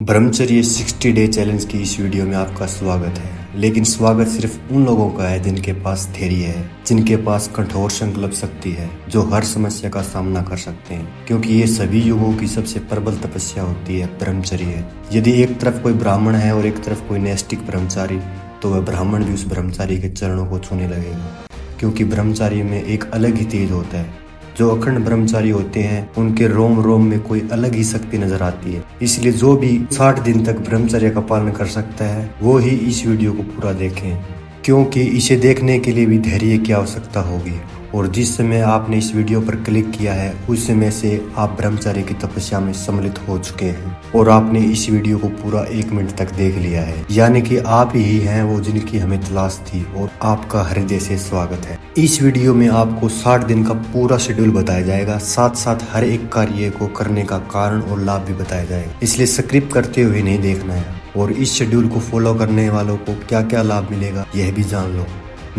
ब्रह्मचर्य 60 day challenge की इस वीडियो में आपका स्वागत है। लेकिन स्वागत सिर्फ उन लोगों का है जिनके पास धैर्य है, जिनके पास कठोर संकल्प शक्ति है, जो हर समस्या का सामना कर सकते हैं, क्योंकि ये सभी युगों की सबसे प्रबल तपस्या होती है, ब्रह्मचर्य। यदि एक तरफ कोई ब्राह्मण है और एक तरफ कोई नैष्टिक ब्रह्मचारी, तो वह ब्राह्मण भी उस ब्रह्मचारी के चरणों को छूने लगेगा, क्योंकि ब्रह्मचारी में एक अलग ही तेज होता है। जो अखंड ब्रह्मचारी होते हैं उनके रोम रोम में कोई अलग ही शक्ति नजर आती है। इसलिए जो भी 60 दिन तक ब्रह्मचर्य का पालन कर सकता है वो ही इस वीडियो को पूरा देखें, क्योंकि इसे देखने के लिए भी धैर्य की आवश्यकता होगी। और जिस समय आपने इस वीडियो पर क्लिक किया है उस समय से आप ब्रह्मचर्य की तपस्या में सम्मिलित हो चुके हैं और आपने इस वीडियो को पूरा 1 मिनट तक देख लिया है, यानी कि आप ही हैं वो जिनकी हमें तलाश थी। और आपका हृदय से स्वागत है। इस वीडियो में आपको 60 दिन का पूरा शेड्यूल बताया जाएगा, साथ साथ हर एक कार्य को करने का कारण और लाभ भी बताया जाएगा। इसलिए स्क्रिप्ट करते हुए नहीं देखना है और इस शेड्यूल को फॉलो करने वालों को क्या क्या लाभ मिलेगा यह भी जान लो।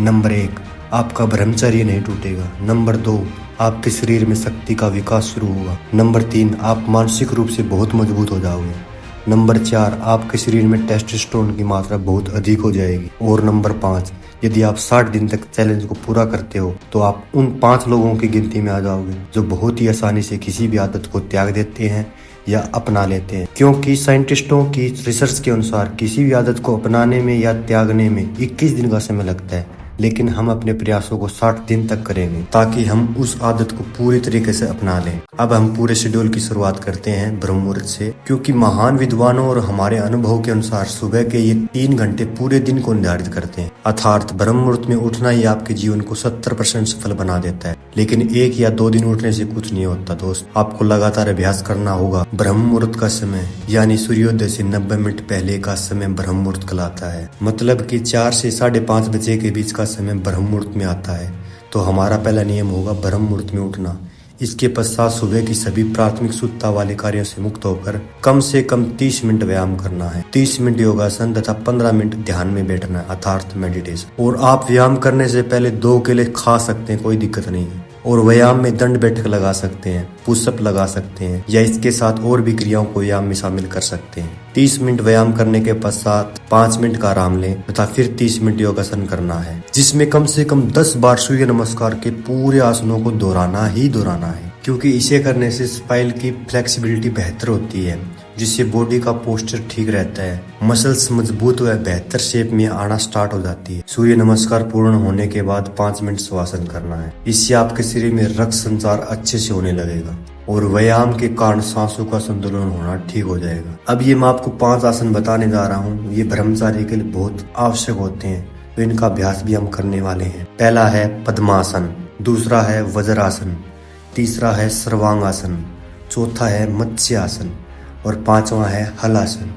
नंबर 1, आपका ब्रह्मचर्य नहीं टूटेगा। नंबर 2, आपके शरीर में शक्ति का विकास शुरू होगा। नंबर 3, आप मानसिक रूप से बहुत मजबूत हो जाओगे। नंबर 4, आपके शरीर में टेस्टोस्टेरोन की मात्रा बहुत अधिक हो जाएगी। और नंबर 5, यदि आप 60 दिन तक चैलेंज को पूरा करते हो तो आप उन 5 लोगों की गिनती में आ जाओगे जो बहुत ही आसानी से किसी भी आदत को त्याग देते हैं या अपना लेते हैं। क्योंकि साइंटिस्टों की रिसर्च के अनुसार किसी भी आदत को अपनाने में या त्यागने में 21 दिन का समय लगता है, लेकिन हम अपने प्रयासों को 60 दिन तक करेंगे ताकि हम उस आदत को पूरी तरीके से अपना लें। अब हम पूरे शेड्यूल की शुरुआत करते हैं ब्रह्म मुहूर्त से, क्योंकि महान विद्वानों और हमारे अनुभव के अनुसार सुबह के ये 3 घंटे पूरे दिन को निर्धारित करते हैं। अर्थात ब्रह्म मुहूर्त में उठना ही आपके जीवन को 70% सफल बना देता है। लेकिन 1 या 2 दिन उठने से कुछ नहीं होता दोस्त, आपको लगातार अभ्यास करना होगा। ब्रह्म मुहूर्त का समय यानी सूर्योदय से 90 मिनट पहले का समय ब्रह्म मुहूर्त कहलाता है। मतलब कि 4 से 5:30 बजे के बीच का समय ब्रह्म मुहूर्त में आता है। तो हमारा पहला नियम होगा ब्रह्म मुहूर्त में उठना। इसके पश्चात सुबह की सभी प्राथमिक शुद्धता वाले कार्यों से मुक्त होकर कम से कम 30 मिनट व्यायाम करना है। 30 मिनट योगासन तथा 15 मिनट ध्यान में बैठना है, अर्थात मेडिटेशन। और आप व्यायाम करने से पहले 2 केले खा सकते हैं, कोई दिक्कत नहीं है। और व्यायाम में दंड बैठक लगा सकते हैं, पुशअप लगा सकते हैं, या इसके साथ और भी क्रियाओं को व्यायाम में शामिल कर सकते हैं। 30 मिनट व्यायाम करने के पश्चात 5 मिनट का आराम लें तथा फिर 30 मिनट योगासन करना है, जिसमें कम से कम 10 बार सूर्य नमस्कार के पूरे आसनों को दोहराना है, क्योंकि इसे करने से स्पाइन की फ्लेक्सिबिलिटी बेहतर होती है, जिससे बॉडी का पोस्चर ठीक रहता है, मसल्स मजबूत व बेहतर शेप में आना स्टार्ट हो जाती है। सूर्य नमस्कार पूर्ण होने के बाद 5 मिनट शवासन करना है। इससे आपके शरीर में रक्त संचार अच्छे से होने लगेगा और व्यायाम के कारण सांसों का संतुलन होना ठीक हो जाएगा। अब ये मैं आपको 5 आसन बताने जा रहा हूँ, ये ब्रह्मचारी के लिए बहुत आवश्यक होते हैं, तो इनका अभ्यास भी हम करने वाले हैं। पहला है पद्मासन, दूसरा है वज्रासन, तीसरा है सर्वांगासन, चौथा है मत्स्यासन और 5वां है हलासन।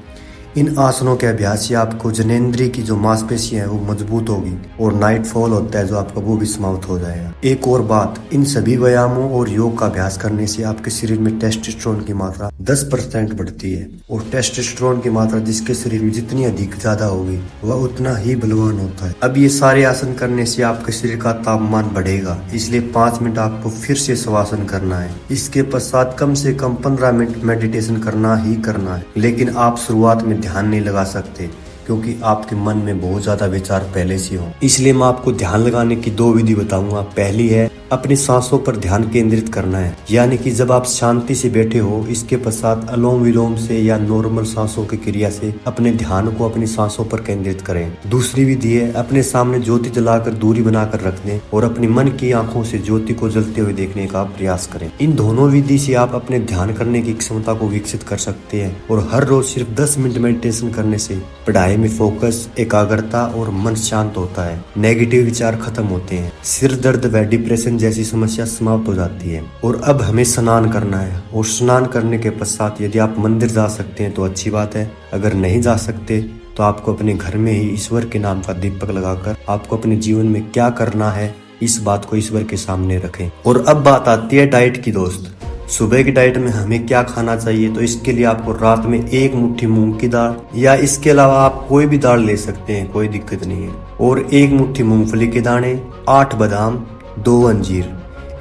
इन आसनों के अभ्यास से आपको जनेंद्रिय की जो मांसपेशियां है वो मजबूत होगी और नाइट फॉल होता है जो आपका वो भी समाप्त हो जाएगा। एक और बात, इन सभी व्यायामों और योग का अभ्यास करने से आपके शरीर में टेस्टोस्टेरोन की मात्रा 10% बढ़ती है। और टेस्टोस्टेरोन की मात्रा जिसके शरीर में जितनी अधिक ज्यादा होगी वह उतना ही बलवान होता है। अब ये सारे आसन करने से आपके शरीर का तापमान बढ़ेगा, इसलिए 5 मिनट आपको फिर से शवासन करना है। इसके पश्चात कम से कम 15 मिनट मेडिटेशन करना है। लेकिन आप शुरुआत में ध्यान नहीं लगा सकते क्योंकि आपके मन में बहुत ज्यादा विचार पहले से हो, इसलिए मैं आपको ध्यान लगाने की 2 विधि बताऊंगा। पहली है अपनी सांसों पर ध्यान केंद्रित करना है, यानी कि जब आप शांति से बैठे हो इसके पश्चात अनुलोम विलोम से या नॉर्मल सांसों की क्रिया से अपने ध्यान को अपनी सांसों पर केंद्रित करें। दूसरी विधि है अपने सामने ज्योति जलाकर दूरी बनाकर रख दें और अपनी मन की आंखों से ज्योति को जलते हुए देखने का प्रयास करें। इन दोनों विधि से आप अपने ध्यान करने की क्षमता को विकसित कर सकते हैं और हर रोज सिर्फ 10 मिनट मेडिटेशन करने से पढ़ाई में फोकस, एकाग्रता और मन शांत होता है। नेगेटिव विचार खत्म होते हैं, सिर दर्द व डिप्रेशन जैसी समस्या समाप्त हो जाती है। और अब हमें स्नान करना है और स्नान करने के पश्चात यदि आप मंदिर जा सकते हैं तो अच्छी बात है, अगर नहीं जा सकते तो आपको अपने घर में ही ईश्वर के नाम का दीपक लगाकर आपको अपने जीवन में क्या करना है इस बात को ईश्वर के सामने रखें। और अब बात आती है डाइट की दोस्त। सुबह की डाइट में हमें क्या खाना चाहिए, तो इसके लिए आपको रात में 1 मुट्ठी मूंग की दाल या इसके अलावा आप कोई भी दाल ले सकते हैं, कोई दिक्कत नहीं है, और 1 मुट्ठी मूंगफली के दाने, 8 बादाम, 2 अंजीर,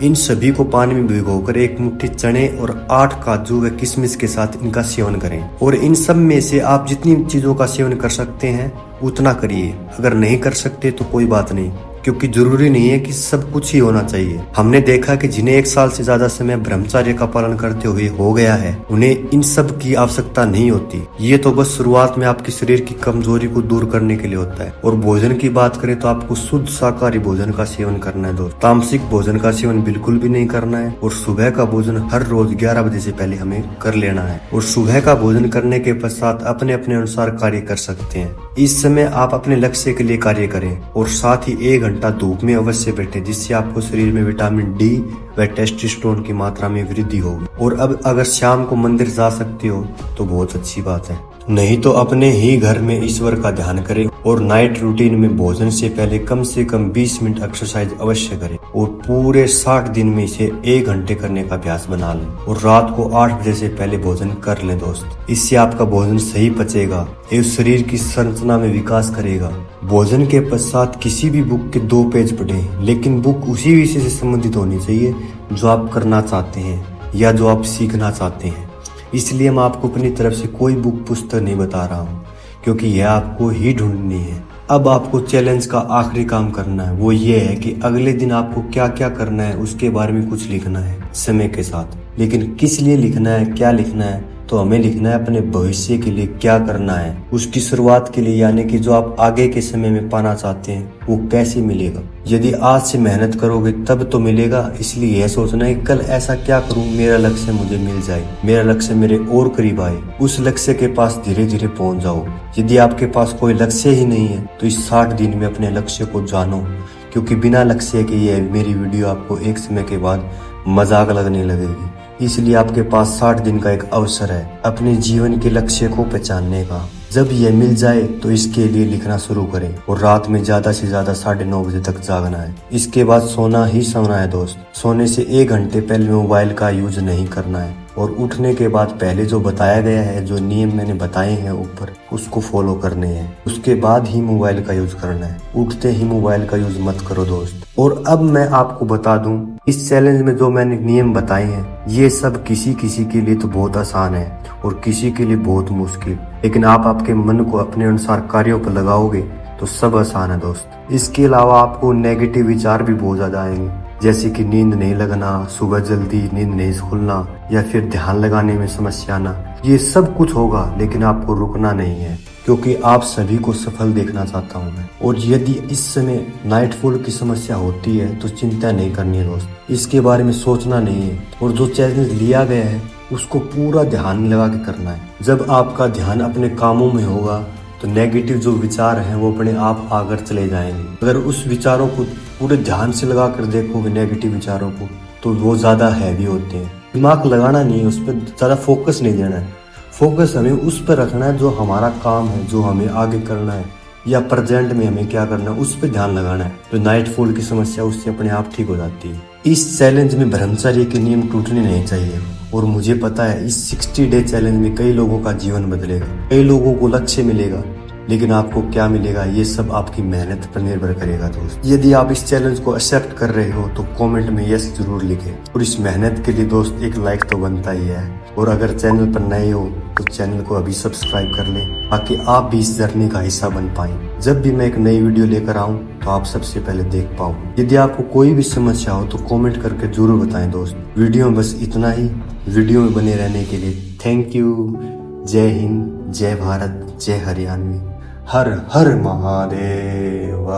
इन सभी को पानी में भिगोकर एक मुट्ठी चने और 8 काजू व किशमिश के साथ इनका सेवन करें। और इन सब में से आप जितनी चीजों का सेवन कर सकते हैं उतना करिए। अगर नहीं कर सकते तो कोई बात नहीं, क्योंकि जरूरी नहीं है कि सब कुछ ही होना चाहिए। हमने देखा कि जिन्हें 1 साल से ज्यादा समय ब्रह्मचर्य का पालन करते हुए हो गया है, उन्हें इन सब की आवश्यकता नहीं होती। ये तो बस शुरुआत में आपके शरीर की कमजोरी को दूर करने के लिए होता है। और भोजन की बात करें तो आपको शुद्ध शाकाहारी भोजन का सेवन करना है दोस्त। तामसिक भोजन का सेवन बिल्कुल भी नहीं करना है। और सुबह का भोजन हर रोज 11 बजे से पहले हमें कर लेना है। और सुबह का भोजन करने के पश्चात अपने अपने अनुसार कार्य कर सकते हैं। इस समय आप अपने लक्ष्य के लिए कार्य करें और साथ ही 1 घंटा धूप में अवश्य बैठे, जिससे आपको शरीर में विटामिन डी व टेस्टोस्टेरोन की मात्रा में वृद्धि होगी। और अब अगर शाम को मंदिर जा सकते हो तो बहुत अच्छी बात है, नहीं तो अपने ही घर में ईश्वर का ध्यान करें। और नाइट रूटीन में भोजन से कम 20 मिनट एक्सरसाइज अवश्य करें। और पूरे 60 दिन में इसे 1 घंटे करने का अभ्यास बना लें। और रात को 8 बजे से पहले भोजन कर लें दोस्त। इससे आपका भोजन सही पचेगा एवं शरीर की संरचना में विकास करेगा। भोजन के पश्चात किसी भी बुक के 2 पेज पढ़ें, लेकिन बुक उसी विषय से संबंधित होनी चाहिए जो आप करना चाहते हैं या जो आप सीखना चाहते हैं। इसलिए मैं आपको अपनी तरफ से कोई बुक पुस्तक नहीं बता रहा हूँ, क्योंकि यह आपको ही ढूंढनी है। अब आपको चैलेंज का आखिरी काम करना है, वो ये है कि अगले दिन आपको क्या क्या करना है उसके बारे में कुछ लिखना है समय के साथ। लेकिन किस लिए लिखना है, क्या लिखना है, तो हमें लिखना है अपने भविष्य के लिए क्या करना है, उसकी शुरुआत के लिए, यानी कि जो आप आगे के समय में पाना चाहते हैं वो कैसे मिलेगा। यदि आज से मेहनत करोगे तब तो मिलेगा। इसलिए यह सोचना है कि कल ऐसा क्या करूं मेरा लक्ष्य मुझे मिल जाए, मेरा लक्ष्य मेरे और करीब आए। उस लक्ष्य के पास धीरे धीरे पहुंच जाओ। यदि आपके पास कोई लक्ष्य ही नहीं है तो इस 60 दिन में अपने लक्ष्य को जानो, क्योंकि बिना लक्ष्य के ये मेरी वीडियो आपको एक समय के बाद मजाक लगने लगेगी। इसलिए आपके पास 60 दिन का एक अवसर है अपने जीवन के लक्ष्य को पहचानने का। जब यह मिल जाए तो इसके लिए लिखना शुरू करें। और रात में ज्यादा से ज्यादा 9:30 बजे तक जागना है। इसके बाद सोना ही सोना है दोस्त। सोने से 1 घंटे पहले मोबाइल का यूज नहीं करना है। और उठने के बाद पहले जो बताया गया है, जो नियम मैंने बताए हैं ऊपर, उसको फॉलो करने हैं। उसके बाद ही मोबाइल का यूज करना है। उठते ही मोबाइल का यूज मत करो दोस्त। और अब मैं आपको बता दूं, इस चैलेंज में जो मैंने नियम बताए हैं ये सब किसी किसी के लिए तो बहुत आसान है और किसी के लिए बहुत मुश्किल। लेकिन आप आपके मन को अपने अनुसार कार्यों पर लगाओगे तो सब आसान है दोस्त। इसके अलावा आपको नेगेटिव विचार भी बहुत ज्यादा आएंगे, जैसे कि नींद नहीं लगना, सुबह जल्दी नींद नहीं खुलना, या फिर ध्यान लगाने में समस्या आना। ये सब कुछ होगा, लेकिन आपको रुकना नहीं है, क्योंकि आप सभी को सफल देखना चाहता हूँ मैं। और यदि इस समय नाइटफॉल की समस्या होती है तो चिंता नहीं करनी है दोस्त, इसके बारे में सोचना नहीं है। और जो चैलेंज लिया गया है उसको पूरा ध्यान लगा के करना है। जब आपका ध्यान अपने कामों में होगा तो नेगेटिव जो विचार हैं वो अपने आप आकर चले जाएंगे। अगर उस विचारों को पूरे ध्यान से लगा कर देखोगे नेगेटिव विचारों को, तो वो ज्यादा हैवी होते हैं। दिमाग लगाना नहीं है, उस पर ज्यादा फोकस नहीं देना है। फोकस हमें उस पर रखना है जो हमारा काम है, जो हमें आगे करना है, या प्रेजेंट में हमें क्या करना है उस पर ध्यान लगाना है। तो नाइटफॉल की समस्या उससे अपने आप ठीक हो जाती है। इस चैलेंज में ब्रह्मचर्य के नियम टूटने नहीं चाहिए। और मुझे पता है इस 60 डे चैलेंज में कई लोगों का जीवन बदलेगा, कई लोगों को लक्ष्य मिलेगा, लेकिन आपको क्या मिलेगा ये सब आपकी मेहनत पर निर्भर करेगा दोस्त। यदि आप इस चैलेंज को एक्सेप्ट कर रहे हो तो कमेंट में यस जरूर लिखें। और इस मेहनत के लिए दोस्त एक लाइक तो बनता ही है। और अगर चैनल पर नए हो तो चैनल को अभी सब्सक्राइब कर लें, ताकि आप भी इस जर्नी का हिस्सा बन पाएं। जब भी मैं एक नई वीडियो लेकर आऊं तो आप सबसे पहले देख पाओ। यदि आपको कोई भी समस्या हो तो कमेंट करके जरूर बताएं दोस्त। वीडियो में बस इतना ही। वीडियो में बने रहने के लिए थैंक यू। जय हिंद, जय भारत, जय हरियाणवी, हर हर महादेव।